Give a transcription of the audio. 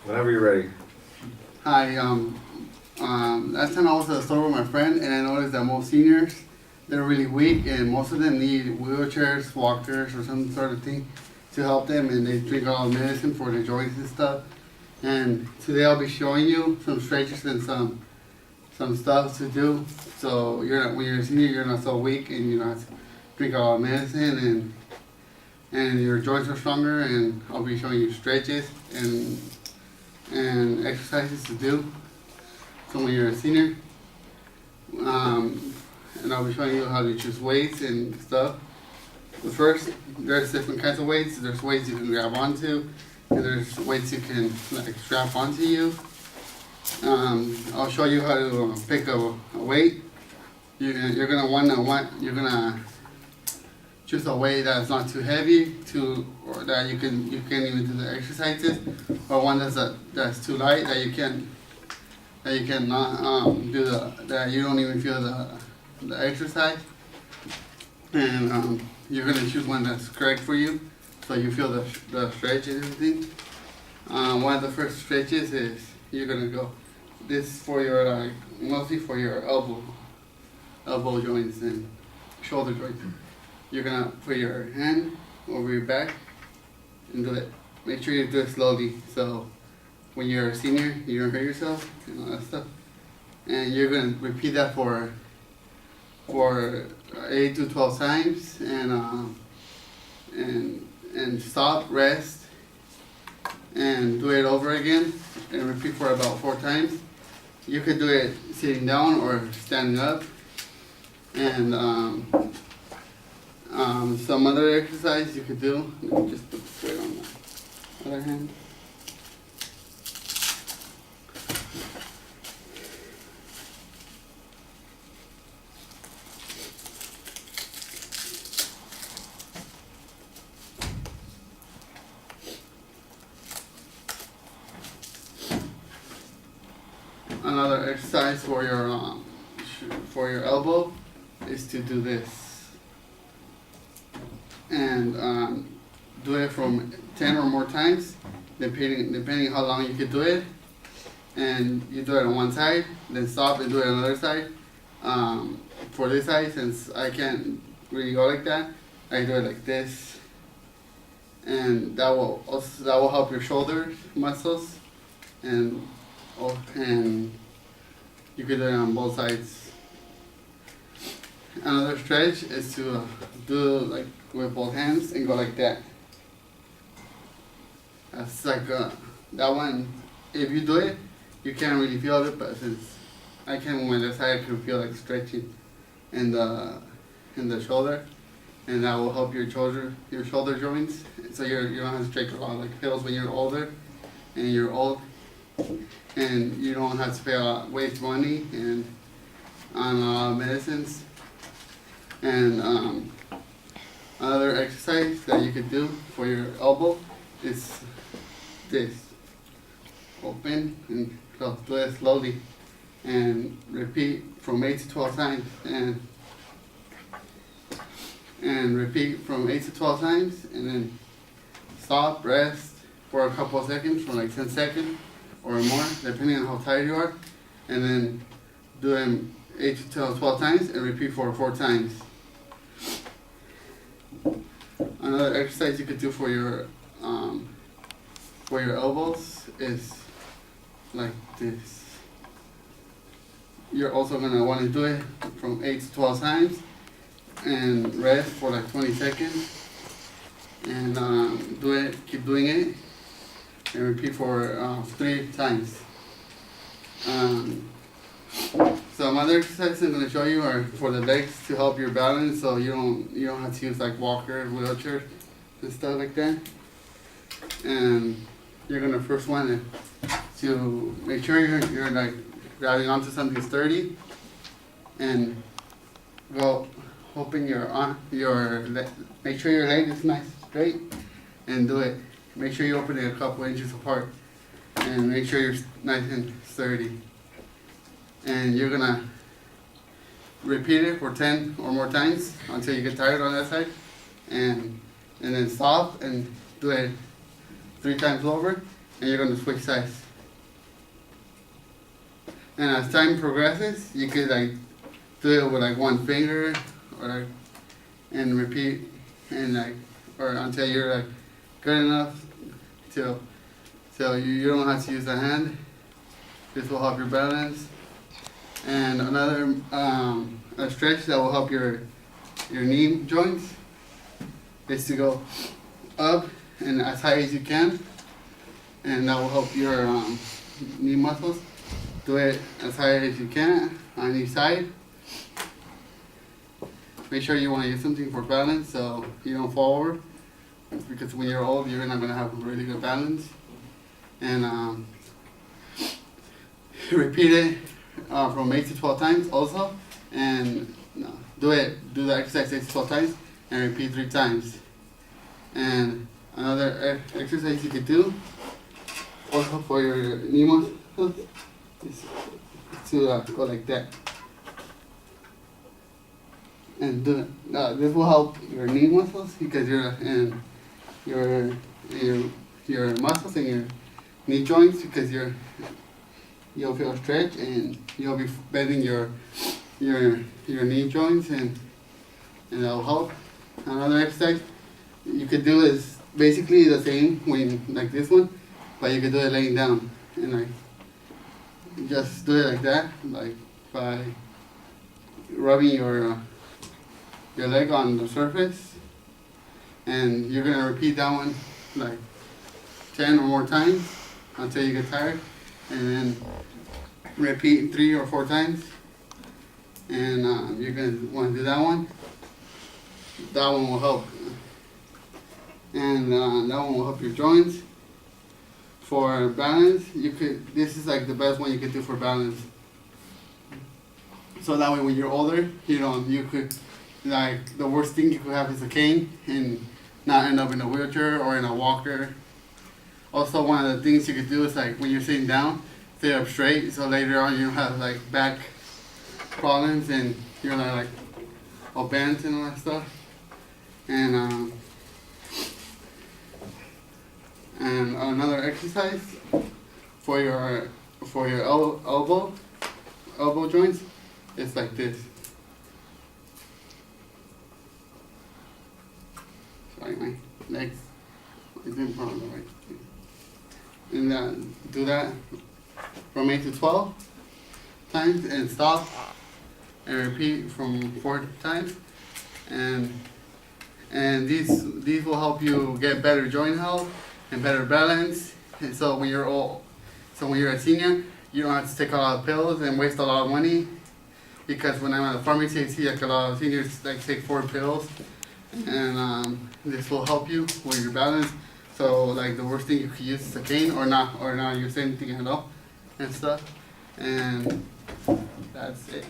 Whenever you're ready. Hi, last time I was at the store with my friend and I noticed that most seniors, they're really weak and most of them need wheelchairs, walkers or some sort of thing to help them, and they drink all the medicine for the joints and stuff. And today I'll be showing you some stretches and some stuff to do, so when you're a senior you're not so weak and you don't have to drink all the medicine, and your joints are stronger. And I'll be showing you stretches and exercises to do. So when you're a senior, and I'll be showing you how to choose weights and stuff. But first, there's different kinds of weights. There's weights you can grab onto, and there's weights you can like strap onto you. I'll show you how to pick a weight. You're gonna choose a weight that's not too heavy, or that you can even do the exercises, or one that's too light that you cannot do that you don't even feel the exercise. And you're gonna choose one that's correct for you, so you feel the stretch and everything. One of the first stretches is you're gonna go. This is for your mostly for your elbow joints and shoulder joints. You're gonna put your hand over your back and do it. Make sure you do it slowly, so when you're a senior, you don't hurt yourself and all that stuff. And you're gonna repeat that for 8 to 12 times, and stop, rest, and do it over again, and repeat for about 4 times. You could do it sitting down or standing up, and some other exercise you could do. Let me just put this weight on my other hand. Another exercise for your elbow is to do this, and do it from 10 or more times, depending how long you can do it. And you do it on one side, then stop and do it on the other side. For this side, since I can't really go like that, I do it like this, and that will help your shoulder muscles, and you can do it on both sides. Another stretch is to do like with both hands and go like that. That's like that one. If you do it, you can't really feel it, but since I can move my left side, I can feel like stretching in the shoulder, and that will help your shoulder joints. So you don't have to stretch a lot like pills when you're older, and you're old. And you don't have to pay waste money and on medicines. And another exercise that you could do for your elbow is this. Open and close. Do it slowly and repeat from 8 to 12 times, and repeat from 8 to 12 times, and then stop, rest for a couple of seconds, for like 10 seconds or more, depending on how tired you are, and then do them 8 to 12 times and repeat for 4 times. Another exercise you could do for your elbows is like this. You're also gonna want to do it from 8 to 12 times and rest for like 20 seconds, and keep doing it, and repeat for 3 times. Some other exercises I'm going to show you are for the legs to help your balance, so you don't have to use like walkers, wheelchairs, and stuff like that. And you're going to first want to make sure you're like grabbing onto something sturdy, and go hoping make sure your leg is nice straight, and do it. Make sure you open it a couple inches apart, and make sure you're nice and sturdy. And you're gonna repeat it for 10 or more times until you get tired on that side, and then stop and do it 3 times over, and you're gonna switch sides. And as time progresses, you could like do it with like one finger, or like, and repeat, and like, or until you're like good enough till so you don't have to use the hand. This will help your balance. And another a stretch that will help your knee joints is to go up and as high as you can, and that will help your knee muscles. Do it as high as you can on each side. Make sure you want to use something for balance so you don't fall over, because when you're old you're not going to have really good balance. And repeat it from 8 to 12 times also, and do the exercise 8 to 12 times and repeat 3 times. And another exercise you could do also for your knee muscles is to go like that, and do it. This will help your knee muscles because your muscles and your knee joints, because you'll feel stretch and you'll be bending your knee joints, and that'll help. Another exercise you could do is basically the same when like this one, but you could do it laying down, and like just do it like that, like by rubbing your leg on the surface, and you're gonna repeat that one like 10 or more times until you get tired, and then repeat 3 or 4 times, and you're gonna want to do that one. That one will help, and that one will help your joints. For balance, this is like the best one you could do for balance. So that way, when you're older, you could, like, the worst thing you could have is a cane and not end up in a wheelchair or in a walker. Also, one of the things you could do is like when you're sitting down, stay up straight, so later on you don't have like back problems and you're not like all bent and all that stuff. And another exercise for your elbow joints is like this. Sorry, my legs isn't on the right. And do that from 8 to 12 times and stop and repeat from 4 times, and these will help you get better joint health and better balance. And so when you're a senior, you don't have to take a lot of pills and waste a lot of money, because when I'm at the pharmacy, I see like a lot of seniors like take 4 pills, and this will help you with your balance. So like the worst thing you could use is a cane, or not use anything at all and stuff. And that's it.